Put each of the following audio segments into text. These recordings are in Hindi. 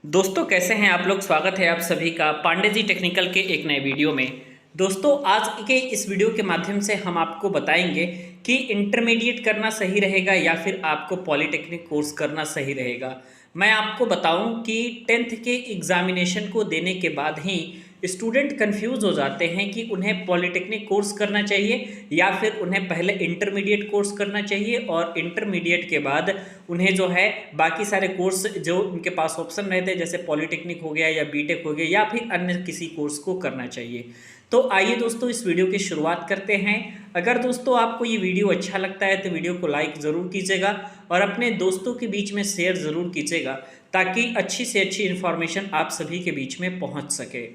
दोस्तों कैसे हैं आप लोग। स्वागत है आप सभी का पांडे जी टेक्निकल के एक नए वीडियो में। दोस्तों आज के इस वीडियो के माध्यम से हम आपको बताएंगे कि इंटरमीडिएट करना सही रहेगा या फिर आपको पॉलिटेक्निक कोर्स करना सही रहेगा। मैं आपको बताऊं कि टेंथ के एग्जामिनेशन को देने के बाद ही स्टूडेंट कंफ्यूज हो जाते हैं कि उन्हें पॉलिटेक्निक कोर्स करना चाहिए या फिर उन्हें पहले इंटरमीडिएट कोर्स करना चाहिए और इंटरमीडिएट के बाद उन्हें जो है बाकी सारे कोर्स जो उनके पास ऑप्शन रहते हैं जैसे पॉलिटेक्निक हो गया या बीटेक हो गया या फिर अन्य किसी कोर्स को करना चाहिए। तो आइए दोस्तों इस वीडियो की शुरुआत करते हैं। अगर दोस्तों आपको ये वीडियो अच्छा लगता है तो वीडियो को लाइक ज़रूर कीजिएगा और अपने दोस्तों के बीच में शेयर ज़रूर कीजिएगा ताकि अच्छी से अच्छी इन्फॉर्मेशन आप सभी के बीच में पहुंच सके।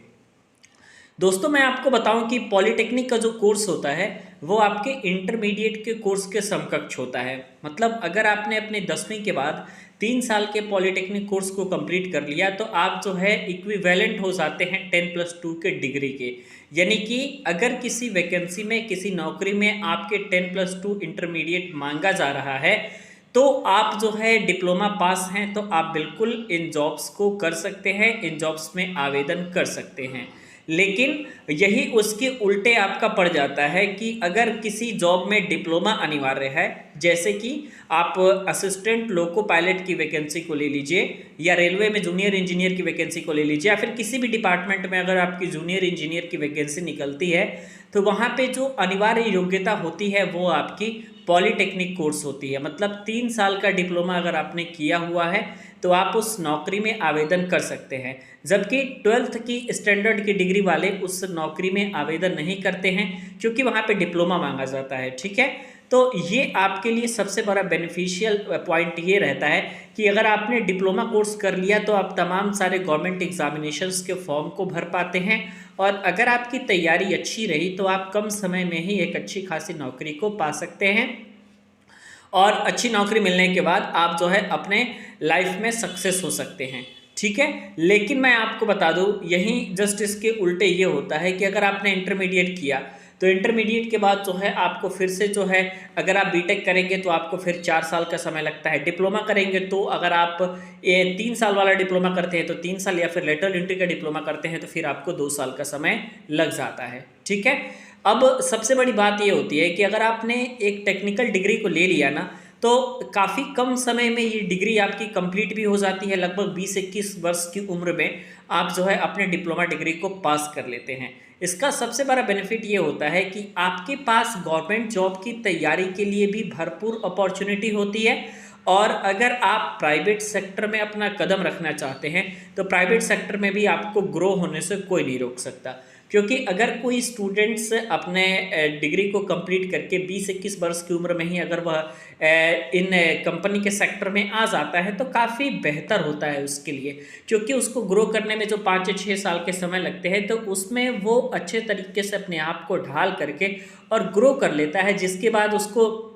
दोस्तों मैं आपको बताऊं कि पॉलिटेक्निक का जो कोर्स होता है वो आपके इंटरमीडिएट के कोर्स के समकक्ष होता है। मतलब अगर आपने अपने 10वीं के बाद 3 साल के पॉलिटेक्निक कोर्स को कंप्लीट कर लिया तो आप जो है इक्विवेलेंट हो जाते हैं 10+2 के डिग्री के। यानी कि अगर किसी वैकेंसी में किसी नौकरी में आपके 10+2 इंटरमीडिएट मांगा जा रहा है तो आप जो है डिप्लोमा पास हैं तो आप बिल्कुल इन जॉब्स को कर सकते हैं, इन जॉब्स में आवेदन कर सकते हैं। लेकिन यही उसके उल्टे आपका पड़ जाता है कि अगर किसी जॉब में डिप्लोमा अनिवार्य है, जैसे कि आप असिस्टेंट लोको पायलट की वैकेंसी को ले लीजिए या रेलवे में जूनियर इंजीनियर की वैकेंसी को ले लीजिए या फिर किसी भी डिपार्टमेंट में अगर आपकी जूनियर इंजीनियर की वैकेंसी निकलती है तो वहाँ पे जो अनिवार्य योग्यता होती है वो आपकी पॉलिटेक्निक कोर्स होती है। मतलब 3 साल का डिप्लोमा अगर आपने किया हुआ है तो आप उस नौकरी में आवेदन कर सकते हैं, जबकि 12th की स्टैंडर्ड की डिग्री वाले उस नौकरी में आवेदन नहीं करते हैं क्योंकि वहाँ पे डिप्लोमा मांगा जाता है। ठीक है, तो ये आपके लिए सबसे बड़ा बेनिफिशियल पॉइंट ये रहता है कि अगर आपने डिप्लोमा कोर्स कर लिया तो आप तमाम सारे गवर्नमेंट एग्जामिनेशंस के फॉर्म को भर पाते हैं और अगर आपकी तैयारी अच्छी रही तो आप कम समय में ही एक अच्छी खासी नौकरी को पा सकते हैं और अच्छी नौकरी मिलने के बाद आप जो है अपने लाइफ में सक्सेस हो सकते हैं। ठीक है, लेकिन मैं आपको बता दूं यहीं जस्ट इसके उल्टे ये होता है कि अगर आपने इंटरमीडिएट किया तो इंटरमीडिएट के बाद जो है आपको फिर से जो है अगर आप बीटेक करेंगे तो आपको फिर 4 साल का समय लगता है। डिप्लोमा करेंगे तो अगर आप 3 साल वाला डिप्लोमा करते हैं तो 3 साल, या फिर लेटरल एंट्री का डिप्लोमा करते हैं तो फिर आपको 2 साल का समय लग जाता है। ठीक है, अब सबसे बड़ी बात ये होती है कि अगर आपने एक टेक्निकल डिग्री को ले लिया ना तो काफ़ी कम समय में ये डिग्री आपकी कंप्लीट भी हो जाती है। लगभग 20-21 वर्ष की उम्र में आप जो है अपने डिप्लोमा डिग्री को पास कर लेते हैं। इसका सबसे बड़ा बेनिफिट ये होता है कि आपके पास गवर्नमेंट जॉब की तैयारी के लिए भी भरपूर अपॉर्चुनिटी होती है और अगर आप प्राइवेट सेक्टर में अपना कदम रखना चाहते हैं तो प्राइवेट सेक्टर में भी आपको ग्रो होने से कोई नहीं रोक सकता। क्योंकि अगर कोई स्टूडेंट्स अपने डिग्री को कंप्लीट करके 20-21 वर्ष की उम्र में ही अगर वह इन कंपनी के सेक्टर में आ जाता है तो काफ़ी बेहतर होता है उसके लिए, क्योंकि उसको ग्रो करने में जो 5 से 6 साल के समय लगते हैं तो उसमें वो अच्छे तरीके से अपने आप को ढाल करके और ग्रो कर लेता है, जिसके बाद उसको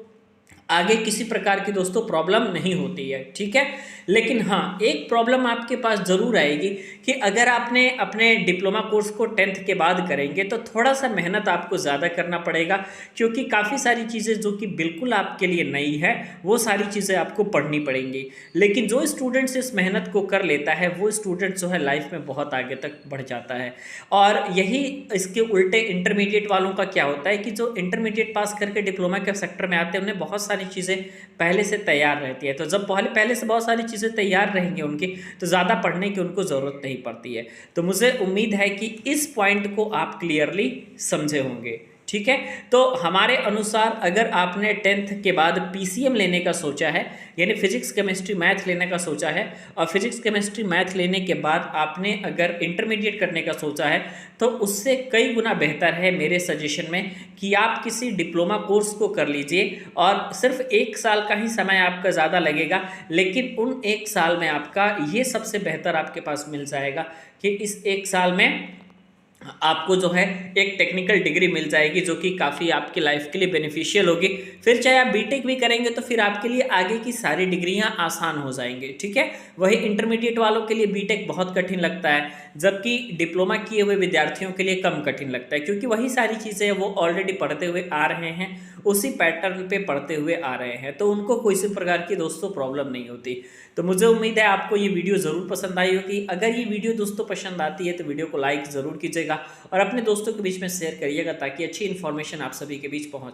आगे किसी प्रकार की दोस्तों प्रॉब्लम नहीं होती है। ठीक है, लेकिन हाँ एक प्रॉब्लम आपके पास ज़रूर आएगी कि अगर आपने अपने डिप्लोमा कोर्स को 10th के बाद करेंगे तो थोड़ा सा मेहनत आपको ज़्यादा करना पड़ेगा, क्योंकि काफ़ी सारी चीज़ें जो कि बिल्कुल आपके लिए नई है वो सारी चीज़ें आपको पढ़नी पड़ेंगी। लेकिन जो स्टूडेंट्स इस मेहनत को कर लेता है वो स्टूडेंट जो है लाइफ में बहुत आगे तक बढ़ जाता है। और यही इसके उल्टे इंटरमीडिएट वालों का क्या होता है कि जो इंटरमीडिएट पास करके डिप्लोमा के सेक्टर में आते हैं उन्हें बहुत सारी चीज़ें पहले से तैयार रहती है। तो जब पहले से बहुत सारी चीज़ें तैयार रहेंगी उनकी तो ज़्यादा पढ़ने की उनको ज़रूरत नहीं पड़ती है। तो मुझे उम्मीद है कि इस पॉइंट को आप क्लियरली समझे होंगे। ठीक है, तो हमारे अनुसार अगर आपने 10th के बाद पीसीएम लेने का सोचा है, यानी फिजिक्स केमिस्ट्री मैथ लेने का सोचा है, और फिजिक्स केमिस्ट्री मैथ लेने के बाद आपने अगर इंटरमीडिएट करने का सोचा है तो उससे कई गुना बेहतर है मेरे सजेशन में कि आप किसी डिप्लोमा कोर्स को कर लीजिए और सिर्फ 1 साल का ही समय आपका ज़्यादा लगेगा, लेकिन उन 1 साल में आपका ये सबसे बेहतर आपके पास मिल जाएगा कि इस 1 साल में आपको जो है एक टेक्निकल डिग्री मिल जाएगी जो कि काफ़ी आपकी लाइफ के लिए बेनिफिशियल होगी। फिर चाहे आप बीटेक भी करेंगे तो फिर आपके लिए आगे की सारी डिग्रियां आसान हो जाएंगी। ठीक है, वही इंटरमीडिएट वालों के लिए बीटेक बहुत कठिन लगता है, जबकि डिप्लोमा किए हुए विद्यार्थियों के लिए कम कठिन लगता है, क्योंकि वही सारी चीज़ें वो ऑलरेडी पढ़ते हुए आ रहे हैं, उसी पैटर्न पे पढ़ते हुए आ रहे हैं, तो उनको कोई सी प्रकार की दोस्तों प्रॉब्लम नहीं होती। तो मुझे उम्मीद है आपको ये वीडियो ज़रूर पसंद आई होगी। अगर ये वीडियो दोस्तों पसंद आती है तो वीडियो को लाइक ज़रूर कीजिएगा और अपने दोस्तों के बीच में शेयर करिएगा ताकि अच्छी इन्फॉर्मेशन आप सभी के बीच पहुँच